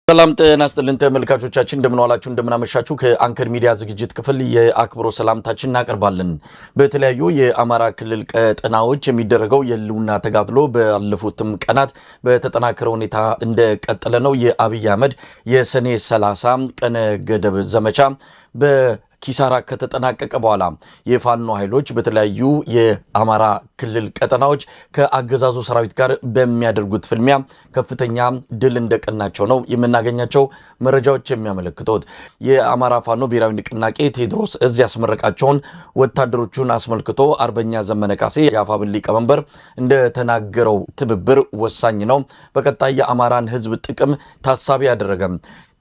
ሰላም ጤና ይስጥልን ተመልካቾቻችን እንደምን ዋላችሁ እንደምን አመሻችሁ ከአንከር ሚዲያ ዝግጅት ክፍል የአክብሮ ሰላምታችን እናቀርባለን። በተለያዩ የአማራ ክልል ቀጠናዎች የሚደረገው የህልውና ተጋድሎ ባለፉትም ቀናት በተጠናከረ ሁኔታ እንደቀጠለ ነው። የአብይ አህመድ የሰኔ 30 ቀነ ገደብ ዘመቻ ኪሳራ ከተጠናቀቀ በኋላ የፋኖ ኃይሎች በተለያዩ የአማራ ክልል ቀጠናዎች ከአገዛዙ ሰራዊት ጋር በሚያደርጉት ፍልሚያ ከፍተኛ ድል እንደቀናቸው ነው የምናገኛቸው መረጃዎች የሚያመለክቱት። የአማራ ፋኖ ብሔራዊ ንቅናቄ ቴዎድሮስ እዝ ያስመረቃቸውን ወታደሮቹን አስመልክቶ አርበኛ ዘመነ ካሴ የአፋብኃ ሊቀመንበር እንደተናገረው ትብብር ወሳኝ ነው፣ በቀጣይ የአማራን ህዝብ ጥቅም ታሳቢ ያደረገ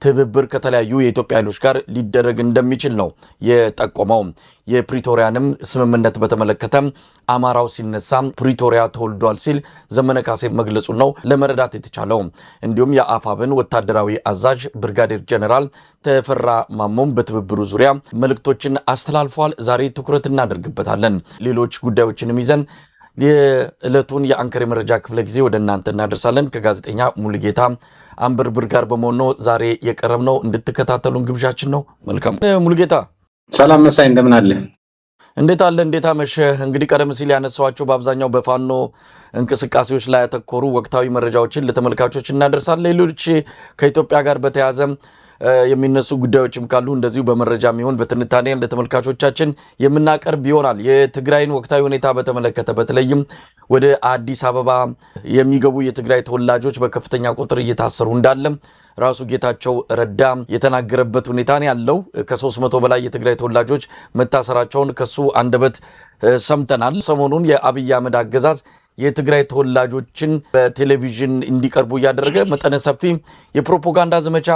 ትብብር ከተለያዩ የኢትዮጵያ ኃይሎች ጋር ሊደረግ እንደሚችል ነው የጠቆመው። የፕሪቶሪያንም ስምምነት በተመለከተ አማራው ሲነሳ ፕሪቶሪያ ተወልዷል ሲል ዘመነ ካሴ መግለጹ ነው ለመረዳት የተቻለው። እንዲሁም የአፋብኃ ወታደራዊ አዛዥ ብርጋዴር ጀነራል ተፈራ ማሞም በትብብሩ ዙሪያ መልእክቶችን አስተላልፏል። ዛሬ ትኩረት እናደርግበታለን። ሌሎች ጉዳዮችንም ይዘን የዕለቱን የአንከር መረጃ ክፍለ ጊዜ ወደ እናንተ እናደርሳለን። ከጋዜጠኛ ሙሉጌታ አንበርብር ጋር በመሆን ዛሬ የቀረብነው እንድትከታተሉን ግብዣችን ነው። መልካም ሙሉጌታ። ሰላም መሳይ እንደምን አለ? እንዴት አለ? እንዴት አመሸ? እንግዲህ ቀደም ሲል ያነሳዋቸው በአብዛኛው በፋኖ እንቅስቃሴዎች ላይ ያተኮሩ ወቅታዊ መረጃዎችን ለተመልካቾች እናደርሳለን። ሌሎች ከኢትዮጵያ ጋር በተያያዘ የሚነሱ ጉዳዮችም ካሉ እንደዚሁ በመረጃ የሚሆን በትንታኔ ለተመልካቾቻችን የምናቀርብ ይሆናል። የትግራይን ወቅታዊ ሁኔታ በተመለከተ በተለይም ወደ አዲስ አበባ የሚገቡ የትግራይ ተወላጆች በከፍተኛ ቁጥር እየታሰሩ እንዳለ ራሱ ጌታቸው ረዳ የተናገረበት ሁኔታ ነው ያለው። ከ300 በላይ የትግራይ ተወላጆች መታሰራቸውን ከሱ አንደበት ሰምተናል። ሰሞኑን የአብይ አህመድ አገዛዝ የትግራይ ተወላጆችን በቴሌቪዥን እንዲቀርቡ እያደረገ መጠነ ሰፊ የፕሮፓጋንዳ ዘመቻ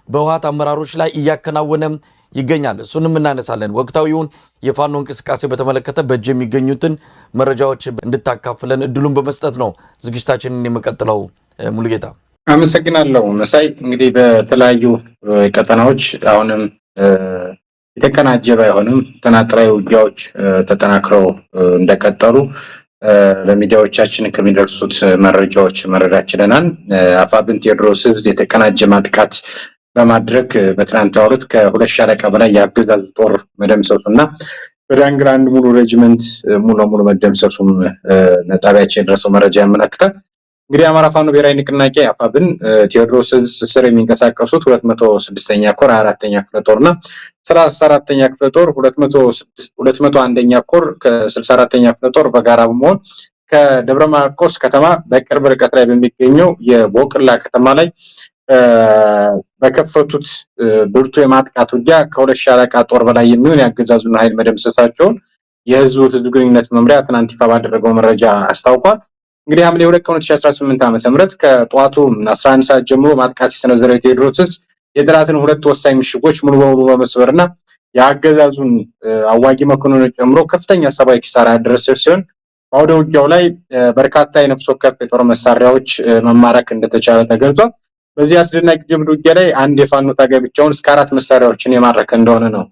በህወሓት አመራሮች ላይ እያከናወነ ይገኛል። እሱንም እናነሳለን። ወቅታዊውን የፋኖ እንቅስቃሴ በተመለከተ በእጅ የሚገኙትን መረጃዎች እንድታካፍለን እድሉን በመስጠት ነው ዝግጅታችንን የምቀጥለው። ሙሉጌታ አመሰግናለሁ መሳይ። እንግዲህ በተለያዩ ቀጠናዎች አሁንም የተቀናጀ ባይሆንም ተናጥራዊ ውጊያዎች ተጠናክረው እንደቀጠሉ ለሚዲያዎቻችን ከሚደርሱት መረጃዎች መረዳት ችለናል። አፋብኃ ቴዎድሮስ እዝ የተቀናጀ ማጥቃት በማድረግ በትናንትናው ዕለት ከ2 ሻለቃ በላይ የአገዛዙ ጦር መደምሰሱና በዳንግላ አንድ ሙሉ ሬጅመንት ሙሉ ለሙሉ መደምሰሱም ለጣቢያችን የደረሰው መረጃ ያመለክታል። እንግዲህ አማራ ፋኖ ብሔራዊ ንቅናቄ አፋብኃ ቴዎድሮስ እዝ ስር የሚንቀሳቀሱት 206ኛ ኮር 24ኛ ክፍለ ጦርና 34ኛ ክፍለ ጦር 201ኛ ኮር ከ64ኛ ክፍለ ጦር በጋራ በመሆን ከደብረ ማርቆስ ከተማ በቅርብ ርቀት ላይ በሚገኘው የቦቅላ ከተማ ላይ በከፈቱት ብርቱ የማጥቃት ውጊያ ከ2 ሻለቃ ጦር በላይ የሚሆን ያገዛዙን ኃይል መደምሰሳቸውን የህዝቡ ህዝብ ግንኙነት መምሪያ ትናንት ይፋ ባደረገው መረጃ አስታውቋል። እንግዲህ ሐምሌ 2 ቀን 2018 ዓ.ም ከጠዋቱ 11 ሰዓት ጀምሮ ማጥቃት የሰነዘረው ቴዎድሮስ እዝ የጠላትን 2 ወሳኝ ምሽጎች ሙሉ በሙሉ በመስበርና የአገዛዙን አዋጊ መኮንኖች ጨምሮ ከፍተኛ ሰብአዊ ኪሳራ ያደረሰ ሲሆን በአውደ ውጊያው ላይ በርካታ የነፍስ ወከፍ የጦር መሳሪያዎች መማረክ እንደተቻለ ተገልጿል። በዚህ አስደናቂ ጀብዱ ውጊያ ላይ አንድ የፋኖ ታጋይ ብቻውን እስከ 4 መሳሪያዎችን የማረከ እንደሆነ ነው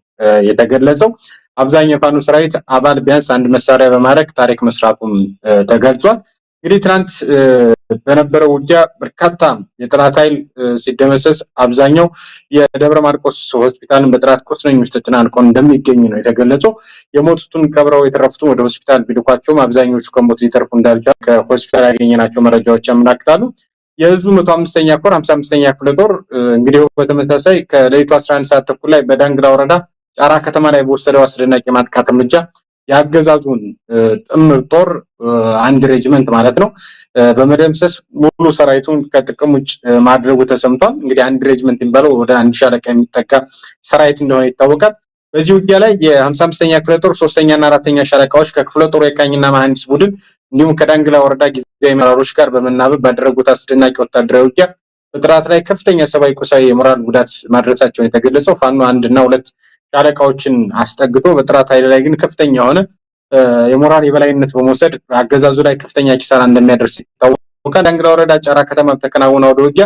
የተገለጸው። አብዛኛው የፋኖ ሰራዊት አባል ቢያንስ አንድ መሳሪያ በማረክ ታሪክ መስራቱም ተገልጿል። እንግዲህ ትናንት በነበረው ውጊያ በርካታ የጠላት ኃይል ሲደመሰስ አብዛኛው የደብረ ማርቆስ ሆስፒታልን በጠላት ቁስለኞች ተጨናንቆ እንደሚገኝ ነው የተገለጸው። የሞቱትን ቀብረው የተረፉትን ወደ ሆስፒታል ቢልኳቸውም አብዛኞቹ ከሞት ሊተርፉ እንዳልቻሉ ከሆስፒታል ያገኘናቸው መረጃዎች ያመለክታሉ። የእዙ 105ኛ ኮር 55ኛ ክፍለ ጦር እንግዲህ በተመሳሳይ ከሌሊቱ 11 ሰዓት ተኩል ላይ በዳንግላ ወረዳ ጫራ ከተማ ላይ በወሰደው አስደናቂ ማጥቃት እርምጃ ያገዛዙን ጥምር ጦር አንድ ሬጅመንት ማለት ነው በመደምሰስ ሙሉ ሰራዊቱን ከጥቅም ውጭ ማድረጉ ተሰምቷል። እንግዲህ አንድ ሬጅመንት የሚባለው ወደ 1 ሻለቃ የሚጠጋ ሰራዊት እንደሆነ ይታወቃል። በዚህ ውጊያ ላይ የ55ኛ ክፍለ ጦር 3ኛ እና 4ኛ ሻለቃዎች ከክፍለ ጦሩ የቃኝና መሐንዲስ ቡድን እንዲሁም ከዳንግላ ወረዳ ጊዜያዊ መራሮች ጋር በመናበብ ባደረጉት አስደናቂ ወታደራዊ ውጊያ በጥራት ላይ ከፍተኛ ሰብአዊ ቁሳዊ የሞራል ጉዳት ማድረሳቸውን የተገለጸው ፋኖ 1 እና 2 ሻለቃዎችን አስጠግቶ በጥራት ኃይል ላይ ግን ከፍተኛ የሆነ የሞራል የበላይነት በመውሰድ አገዛዙ ላይ ከፍተኛ ኪሳራ እንደሚያደርስ ይታወቃል። ዳንግላ ወረዳ ጫራ ከተማ በተከናወነው አውደ ውጊያ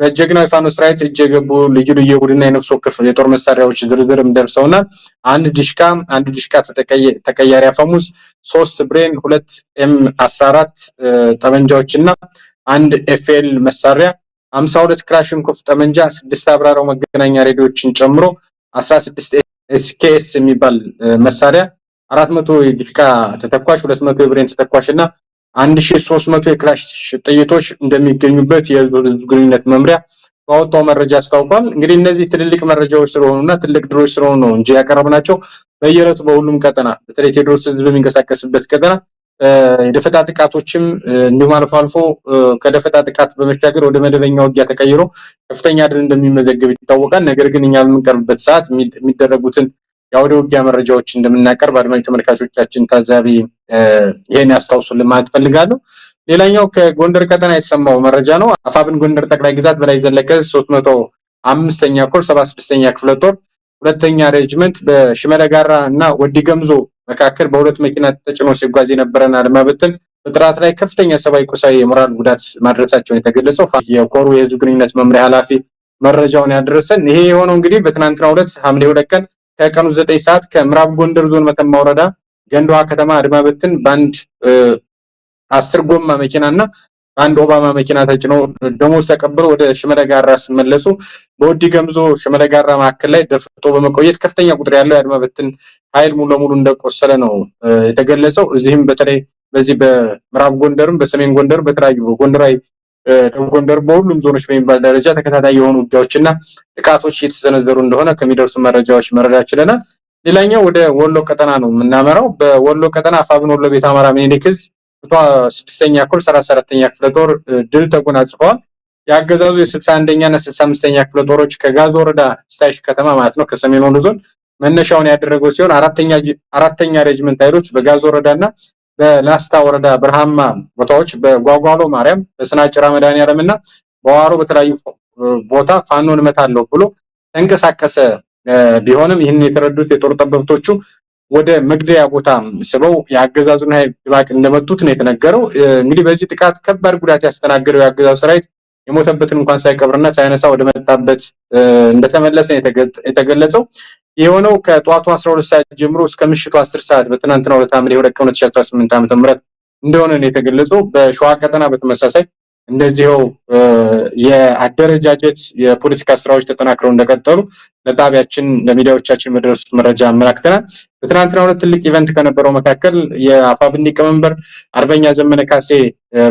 በጀግናው ፋኖ ሰራዊት እጅ የገቡ ልዩ ልዩ የቡድንና የነፍስ ወከፍ የጦር መሳሪያዎች ዝርዝርም ደርሰውና አንድ ዲሽቃ ተቀያሪ አፈሙዝ 3 ብሬን 2 M14 ጠመንጃዎችና አንድ ኤፍኤል መሳሪያ 52 ክላሽንኮቭ ጠመንጃ፣ 6 አብራራው መገናኛ ሬዲዮችን ጨምሮ 16 ኤስኬኤስ የሚባል መሳሪያ፣ 400 የዲሽቃ ተተኳሽ፣ 200 የብሬን ተተኳሽ እና 1300 የክላሽ ጥይቶች እንደሚገኙበት የህዝብ ግንኙነት መምሪያ ባወጣው መረጃ አስታውቋል። እንግዲህ እነዚህ ትልልቅ መረጃዎች ስለሆኑና ትልቅ ድሮች ስለሆኑ ነው እንጂ ያቀረብናቸው በየዕለቱ በሁሉም ቀጠና በተለይ ቴዎድሮስ በሚንቀሳቀስበት ቀጠና የደፈጣ ጥቃቶችም እንዲሁም አልፎ አልፎ ከደፈጣ ጥቃት በመሻገር ወደ መደበኛ ውጊያ ተቀይሮ ከፍተኛ ድል እንደሚመዘገብ ይታወቃል። ነገር ግን እኛ በምንቀርብበት ሰዓት የሚደረጉትን የአውደ ውጊያ መረጃዎች እንደምናቀርብ አድማጭ ተመልካቾቻችን ታዛቢ ይሄን ያስታውሱልን ማለት ፈልጋለሁ። ሌላኛው ከጎንደር ቀጠና የተሰማው መረጃ ነው። አፋብን ጎንደር ጠቅላይ ግዛት በላይ ዘለቀ 305ኛ ኮር 76ኛ ክፍለ ጦር ሁለተኛ ሬጅመንት በሽመለ ጋራ እና ወዲ ገምዞ መካከል በሁለት መኪና ተጭኖ ሲጓዝ የነበረን አድማ በትን በጥራት ላይ ከፍተኛ ሰብአዊ ቁሳዊ የሞራል ጉዳት ማድረሳቸውን የተገለጸው የኮሩ የህዝብ ግንኙነት መምሪያ ኃላፊ መረጃውን ያደረሰን። ይሄ የሆነው እንግዲህ በትናንትናው ዕለት ሐምሌ 2 ቀን ከቀኑ 9 ሰዓት ከምዕራብ ጎንደር ዞን መተማ ወረዳ ገንዳዋ ከተማ አድማ በትን ባንድ 10 ጎማ መኪናና አንድ ኦባማ መኪና ተጭኖ ደሞዝ ተቀብለው ወደ ሽመለ ጋራ ሲመለሱ በወዲ ገምዞ ሽመለ ጋራ መካከል ላይ ደፍጦ በመቆየት ከፍተኛ ቁጥር ያለው የአድማ በትን ኃይል ሙሉ ለሙሉ እንደቆሰለ ነው የተገለጸው። እዚህም በተለይ በዚህ በምዕራብ ጎንደርም በሰሜን ጎንደር በተለያዩ ጎንደራዊ ጎንደር በሁሉም ዞኖች በሚባል ደረጃ ተከታታይ የሆኑ ውጊያዎችና ጥቃቶች እየተሰነዘሩ እንደሆነ ከሚደርሱ መረጃዎች መረዳት ችለናል። ሌላኛው ወደ ወሎ ቀጠና ነው የምናመራው። በወሎ ቀጠና አፋብን ወሎ ቤት አማራ ሚኒሊክ ዕዝ 6ኛ ኮር 34ኛ ክፍለ ጦር ድል ተጎናጽፈዋል። የአገዛዙ የ61ኛ እና 65ኛ ክፍለ ጦሮች ከጋዞ ወረዳ ስታይሽ ከተማ ማለት ነው ከሰሜን ወሎ ዞን መነሻውን ያደረገው ሲሆን አራተኛ ሬጅመንት ኃይሎች በጋዞ ወረዳና በላስታ ወረዳ በረሃማ ቦታዎች በጓጓሎ ማርያም በስናጭራ መድኃኔዓለም እና በዋሮ በተለያዩ ቦታ ፋኖን እመታለሁ ብሎ ተንቀሳቀሰ ቢሆንም ይህን የተረዱት የጦር ጠበብቶቹ ወደ መግደያ ቦታ ስበው የአገዛዙን ኃይል ድባቅ እንደመቱት ነው የተነገረው። እንግዲህ በዚህ ጥቃት ከባድ ጉዳት ያስተናገደው የአገዛዙ ሰራዊት የሞተበትን እንኳን ሳይቀብርና ሳይነሳ ወደ መጣበት እንደተመለሰ የተገለጸው። የሆነው ከጧቱ 12 ሰዓት ጀምሮ እስከ ምሽቱ 10 ሰዓት በትናንትናው ዕለት ሐምሌ 2 ቀን 2018 ዓ.ም እንደሆነ ነው የተገለጸው። በሸዋ ቀጠና በተመሳሳይ እንደዚሁ የአደረጃጀት የፖለቲካ ስራዎች ተጠናክረው እንደቀጠሉ ለጣቢያችን ለሚዲያዎቻችን መድረሱት መረጃ አመላክተናል። በትናንትናው ዕለት ትልቅ ኢቨንት ከነበረው መካከል የአፋብን ሊቀመንበር አርበኛ ዘመነ ካሴ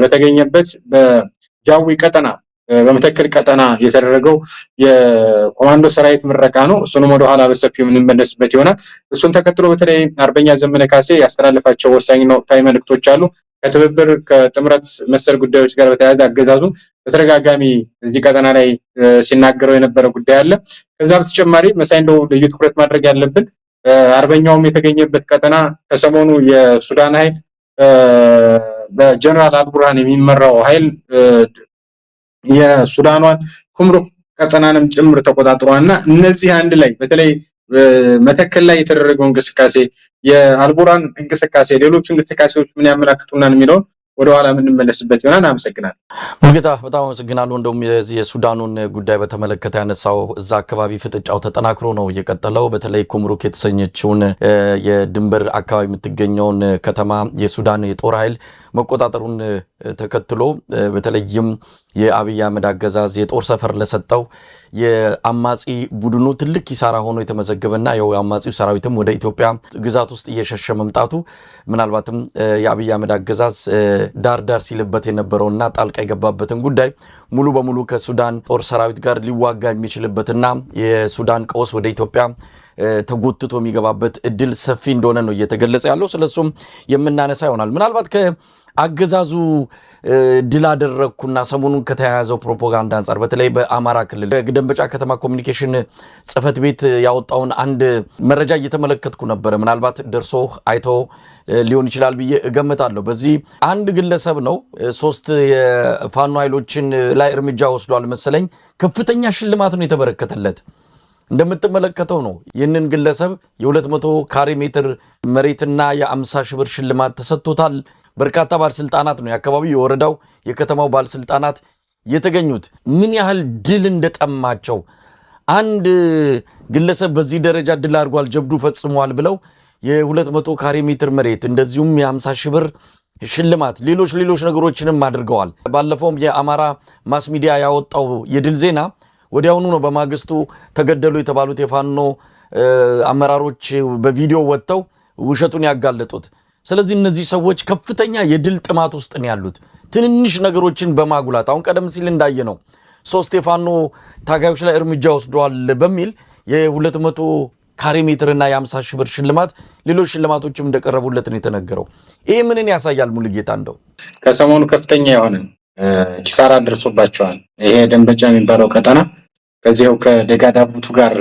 በተገኘበት በጃዊ ቀጠና በመተከል ቀጠና የተደረገው የኮማንዶ ሰራዊት ምረቃ ነው። እሱንም ወደ ኋላ በሰፊው የምንመለስበት ይሆናል። እሱን ተከትሎ በተለይ አርበኛ ዘመነ ካሴ ያስተላለፋቸው ወሳኝና ወቅታዊ መልእክቶች አሉ። ከትብብር ከጥምረት መሰል ጉዳዮች ጋር በተያያዘ አገዛዙ በተደጋጋሚ እዚህ ቀጠና ላይ ሲናገረው የነበረ ጉዳይ አለ። ከዛ በተጨማሪ መሳይ እንደው ልዩ ትኩረት ማድረግ ያለብን አርበኛውም የተገኘበት ቀጠና ከሰሞኑ የሱዳን ኃይል በጀነራል አልቡርሃን የሚመራው ኃይል የሱዳኗን ኩምሩክ ቀጠናንም ጭምር ተቆጣጥሯልና እነዚህ አንድ ላይ በተለይ መተከል ላይ የተደረገው እንቅስቃሴ የአልቡርሃን እንቅስቃሴ ሌሎች እንቅስቃሴዎች ምን ያመላክቱናል የሚለውን ወደ ኋላ የምንመለስበት ይሆናል። አመሰግናለሁ ሙሉጌታ፣ በጣም አመሰግናለሁ። እንደውም የሱዳኑን ጉዳይ በተመለከተ ያነሳው እዛ አካባቢ ፍጥጫው ተጠናክሮ ነው የቀጠለው። በተለይ ኩምሩክ የተሰኘችውን የድንበር አካባቢ የምትገኘውን ከተማ የሱዳን የጦር ኃይል መቆጣጠሩን ተከትሎ በተለይም የአብይ አህመድ አገዛዝ የጦር ሰፈር ለሰጠው የአማጺ ቡድኑ ትልቅ ኪሳራ ሆኖ የተመዘገበና የአማጺው ሰራዊትም ወደ ኢትዮጵያ ግዛት ውስጥ እየሸሸ መምጣቱ ምናልባትም የአብይ አህመድ አገዛዝ ዳር ሲልበት የነበረውና ጣልቃ የገባበትን ጉዳይ ሙሉ በሙሉ ከሱዳን ጦር ሰራዊት ጋር ሊዋጋ የሚችልበትና የሱዳን ቀውስ ወደ ኢትዮጵያ ተጎትቶ የሚገባበት እድል ሰፊ እንደሆነ ነው እየተገለጸ ያለው። ስለሱም የምናነሳ ይሆናል። ምናልባት ከአገዛዙ ድል አደረግኩና ሰሞኑን ከተያያዘው ፕሮፓጋንዳ አንጻር በተለይ በአማራ ክልል በደንበጫ ከተማ ኮሚኒኬሽን ጽህፈት ቤት ያወጣውን አንድ መረጃ እየተመለከትኩ ነበረ። ምናልባት ደርሶ አይቶ ሊሆን ይችላል ብዬ እገምታለሁ። በዚህ አንድ ግለሰብ ነው 3 የፋኖ ኃይሎችን ላይ እርምጃ ወስዷል መሰለኝ። ከፍተኛ ሽልማት ነው የተበረከተለት። እንደምትመለከተው ነው ይህንን ግለሰብ የ200 ካሬ ሜትር መሬትና የ50 ሺህ ብር ሽልማት ተሰጥቶታል። በርካታ ባለስልጣናት ነው የአካባቢው የወረዳው የከተማው ባለስልጣናት የተገኙት። ምን ያህል ድል እንደጠማቸው አንድ ግለሰብ በዚህ ደረጃ ድል አድርጓል ጀብዱ ፈጽሟል ብለው የ200 ካሬ ሜትር መሬት እንደዚሁም የ50 ሺህ ብር ሽልማት ሌሎች ነገሮችንም አድርገዋል። ባለፈውም የአማራ ማስ ሚዲያ ያወጣው የድል ዜና ወዲያውኑ ነው በማግስቱ ተገደሉ የተባሉት የፋኖ አመራሮች በቪዲዮ ወጥተው ውሸቱን ያጋለጡት። ስለዚህ እነዚህ ሰዎች ከፍተኛ የድል ጥማት ውስጥ ነው ያሉት፣ ትንንሽ ነገሮችን በማጉላት አሁን ቀደም ሲል እንዳየነው 3 የፋኖ ታጋዮች ላይ እርምጃ ወስደዋል በሚል የ200 ካሬ ሜትርና የ50 ሺህ ብር ሽልማት ሌሎች ሽልማቶችም እንደቀረቡለት ነው የተነገረው። ይሄ ምንን ያሳያል? ሙሉጌታ እንደው ከሰሞኑ ከፍተኛ የሆነ ኪሳራ ደርሶባቸዋል። ይሄ ደንበጫ የሚባለው ቀጠና ከዚያው ከደጋዳቡቱ ጋር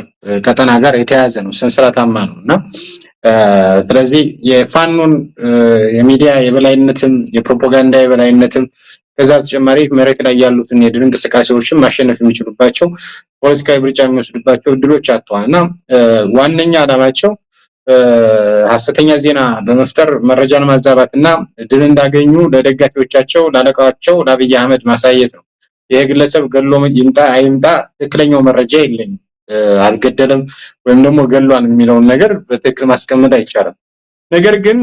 ቀጠና ጋር የተያያዘ ነው፣ ሰንሰለታማ ነው እና ስለዚህ የፋኖን የሚዲያ የበላይነትም የፕሮፓጋንዳ የበላይነትም ከዛ ተጨማሪ መሬት ላይ ያሉትን የድል እንቅስቃሴዎችን ማሸነፍ የሚችሉባቸው ፖለቲካዊ ምርጫ የሚወስዱባቸው እድሎች አጥተዋልና ዋነኛ ዓላማቸው ሐሰተኛ ዜና በመፍጠር መረጃን ማዛባትና ድል እንዳገኙ ለደጋፊዎቻቸው ላለቃቸው ለአብይ አህመድ ማሳየት ነው። ይሄ ግለሰብ ገሎ ይምጣ አይምጣ ትክክለኛው መረጃ የለኝም፣ አልገደለም ወይም ደግሞ ገሏን የሚለውን ነገር በትክክል ማስቀመጥ አይቻልም። ነገር ግን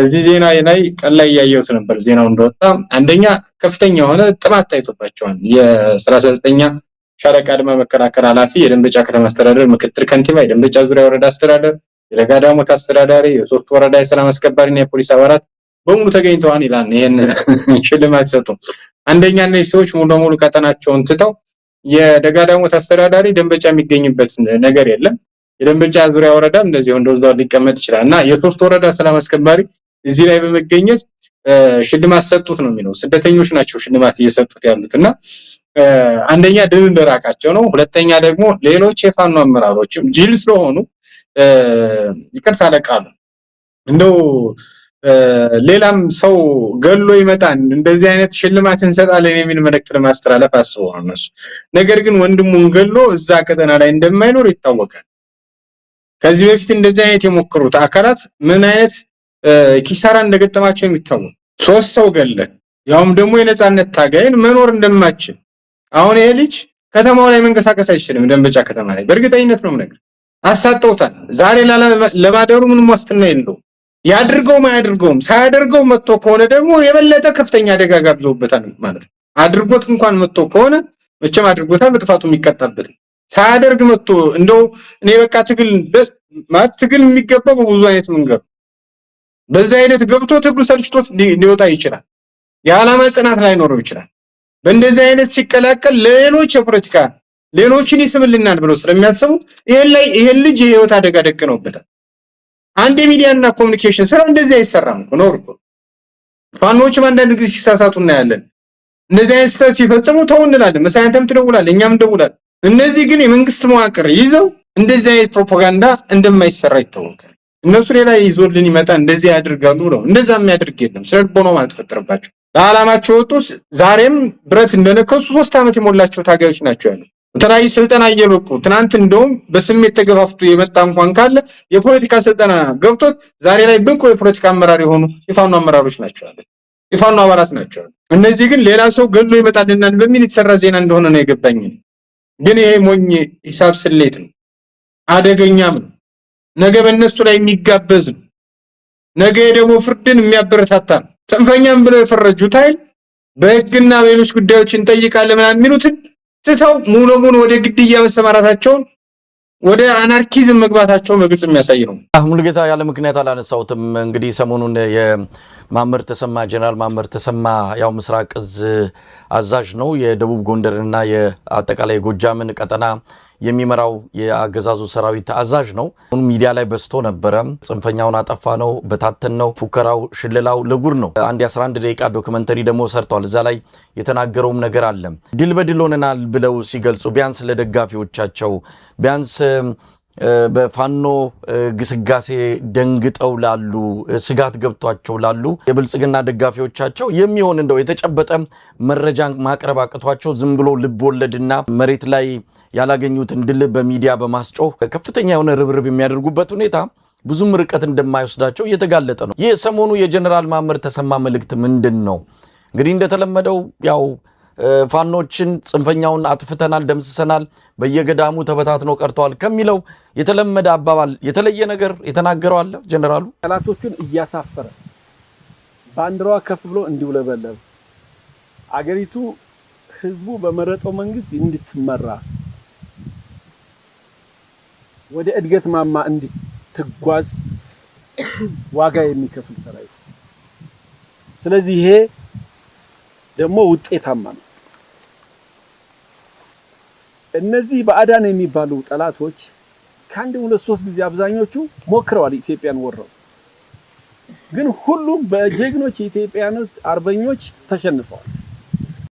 እዚህ ዜና ላይ ቀን ላይ ያየሁት ነበር። ዜናው እንደወጣ አንደኛ ከፍተኛ የሆነ ጥማት ታይቶባቸዋል። የ39ኛ ሻለቃ አድማ መከላከል ኃላፊ፣ የደንበጫ ከተማ አስተዳደር ምክትል ከንቲባ፣ የደንበጫ ዙሪያ ወረዳ አስተዳደር፣ የደጋዳሞት አስተዳዳሪ፣ የሶስት ወረዳ የሰላም አስከባሪና የፖሊስ አባላት በሙሉ ተገኝተዋል ይላል። ይሄን ሽልማት ሰጡ። አንደኛ እነዚህ ሰዎች ሙሉ በሙሉ ቀጠናቸውን ትተው የደጋዳሞት አስተዳዳሪ ደንበጫ የሚገኝበት ነገር የለም። የደንበጫ ዙሪያ ወረዳ እንደዚህ እንደዛው ሊቀመጥ ይችላል እና የሶስት ወረዳ ሰላም አስከባሪ እዚህ ላይ በመገኘት ሽልማት ሰጡት ነው የሚለው። ስደተኞች ናቸው ሽልማት እየሰጡት ያሉት እና አንደኛ ድል እንደራቃቸው ነው። ሁለተኛ ደግሞ ሌሎች የፋኖ አመራሮችም ጅል ስለሆኑ ይቅርታ አለቃሉ እንደው ሌላም ሰው ገሎ ይመጣን እንደዚህ አይነት ሽልማት እንሰጣለን የሚል መልእክት ለማስተላለፍ አስበው እነሱ። ነገር ግን ወንድሙን ገሎ እዛ ቀጠና ላይ እንደማይኖር ይታወቃል። ከዚህ በፊት እንደዚህ አይነት የሞከሩት አካላት ምን አይነት ኪሳራ እንደገጠማቸው የሚታወቅ 3 ሰው ገለ ያውም ደግሞ የነጻነት ታጋይን መኖር እንደማይችል አሁን ይሄ ልጅ ከተማው ላይ መንቀሳቀስ አይችልም። ደንበጫ ከተማ ላይ በእርግጠኝነት ነው ነገር አሳጠውታል። ዛሬ ለማደሩ ምንም ዋስትና የለው። ያድርገውም አያድርገውም ሳያደርገው መጥቶ ከሆነ ደግሞ የበለጠ ከፍተኛ አደጋ ጋብዞበታል ማለት ነው። አድርጎት እንኳን መጥቶ ከሆነ መቼም አድርጎታል በጥፋቱ የሚቀጣበት። ሳያደርግ መጥቶ እንደው እኔ በቃ ትግል የሚገባው በብዙ አይነት መንገድ በዛ አይነት ገብቶ ትግሉ ሰልችቶት ሊወጣ ይችላል። የዓላማ ጽናት ላይኖረው ይችላል። በእንደዚህ አይነት ሲቀላቀል ለሌሎች የፖለቲካ ሌሎችን ይስምልናል ብለው ስለሚያስቡ ይሄን ልጅ የህይወት አደጋ ደቅነውበታል። አንድ የሚዲያና ኮሙኒኬሽን ስራ እንደዚህ አይሰራም እኮ ነው እኮ። ፋኖችም አንዳንድ ጊዜ ሲሳሳቱ እናያለን። እንደዚህ አይነት ስህተት ሲፈጽሙ ተው እንላለን። መሳያንተም ትደውላለህ፣ እኛም እንደውላለን። እነዚህ ግን የመንግስት መዋቅር ይዘው እንደዚህ አይነት ፕሮፓጋንዳ እንደማይሰራ ይታወቃል። እነሱ ሌላ ይዞልን ይመጣ እንደዚህ ያድርጋሉ ብለው እንደዛ የሚያደርግ የለም። ስለልቦና ማለት ተፈጠረባቸው። ለዓላማቸው ወጡት። ዛሬም ብረት እንደነከሱ 3 ዓመት የሞላቸው ታጋዮች ናቸው ያሉት። በተለያየ ስልጠና እየበቁ ትናንት እንደውም በስሜት ተገፋፍቶ የመጣ እንኳን ካለ የፖለቲካ ስልጠና ገብቶት ዛሬ ላይ ብቁ የፖለቲካ አመራር የሆኑ የፋኖ አመራሮች ናቸው ያሉት፣ የፋኖ አባላት ናቸው። እነዚህ ግን ሌላ ሰው ገሎ ይመጣልናል በሚል የተሰራ ዜና እንደሆነ ነው የገባኝ። ግን ይሄ ሞኝ ሂሳብ ስሌት ነው፣ አደገኛም ነው። ነገ በእነሱ ላይ የሚጋበዝ ነው። ነገ ደግሞ ፍርድን የሚያበረታታ ነው። ጽንፈኛም ብለው የፈረጁት ኃይል በህግና በሌሎች ጉዳዮች እንጠይቃለን ምናምን የሚሉትን ትተው ሙሉ ለሙሉ ወደ ግድያ መሰማራታቸውን ወደ አናርኪዝም መግባታቸውን በግልጽ የሚያሳይ ነው። ሙሉጌታ ያለ ምክንያት አላነሳውትም። እንግዲህ ሰሞኑን የማመር ተሰማ ጀነራል ማመር ተሰማ ያው ምስራቅ እዝ አዛዥ ነው። የደቡብ ጎንደርና የአጠቃላይ ጎጃምን ቀጠና የሚመራው የአገዛዙ ሰራዊት አዛዥ ነው። ሚዲያ ላይ በስቶ ነበረ። ጽንፈኛውን አጠፋ ነው፣ በታተን ነው፣ ፉከራው ሽልላው ለጉር ነው። አንድ 11 ደቂቃ ዶክመንተሪ ደግሞ ሰርተዋል። እዛ ላይ የተናገረውም ነገር አለ። ድል በድል ሆነናል ብለው ሲገልጹ ቢያንስ ለደጋፊዎቻቸው ቢያንስ በፋኖ ግስጋሴ ደንግጠው ላሉ ስጋት ገብቷቸው ላሉ የብልጽግና ደጋፊዎቻቸው የሚሆን እንደው የተጨበጠ መረጃ ማቅረብ አቅቷቸው ዝም ብሎ ልብ ወለድና መሬት ላይ ያላገኙትን ድል በሚዲያ በማስጮህ ከፍተኛ የሆነ ርብርብ የሚያደርጉበት ሁኔታ ብዙም ርቀት እንደማይወስዳቸው እየተጋለጠ ነው። ይህ ሰሞኑ የጀነራል ማመር ተሰማ መልእክት ምንድን ነው? እንግዲህ እንደተለመደው ያው ፋኖችን ጽንፈኛውን አጥፍተናል፣ ደምስሰናል፣ በየገዳሙ ተበታትነው ቀርተዋል ከሚለው የተለመደ አባባል የተለየ ነገር የተናገረው አለ ጀነራሉ። ጠላቶቹን እያሳፈረ ባንዲራዋ ከፍ ብሎ እንዲውለበለብ አገሪቱ ህዝቡ በመረጠው መንግስት እንድትመራ ወደ እድገት ማማ እንድትጓዝ ዋጋ የሚከፍል ሰራዊት። ስለዚህ ይሄ ደግሞ ውጤታማ ነው። እነዚህ ባዕዳን የሚባሉ ጠላቶች ከአንድ ሁለት ሶስት ጊዜ አብዛኞቹ ሞክረዋል ኢትዮጵያን ወረው፣ ግን ሁሉም በጀግኖች የኢትዮጵያኖች አርበኞች ተሸንፈዋል።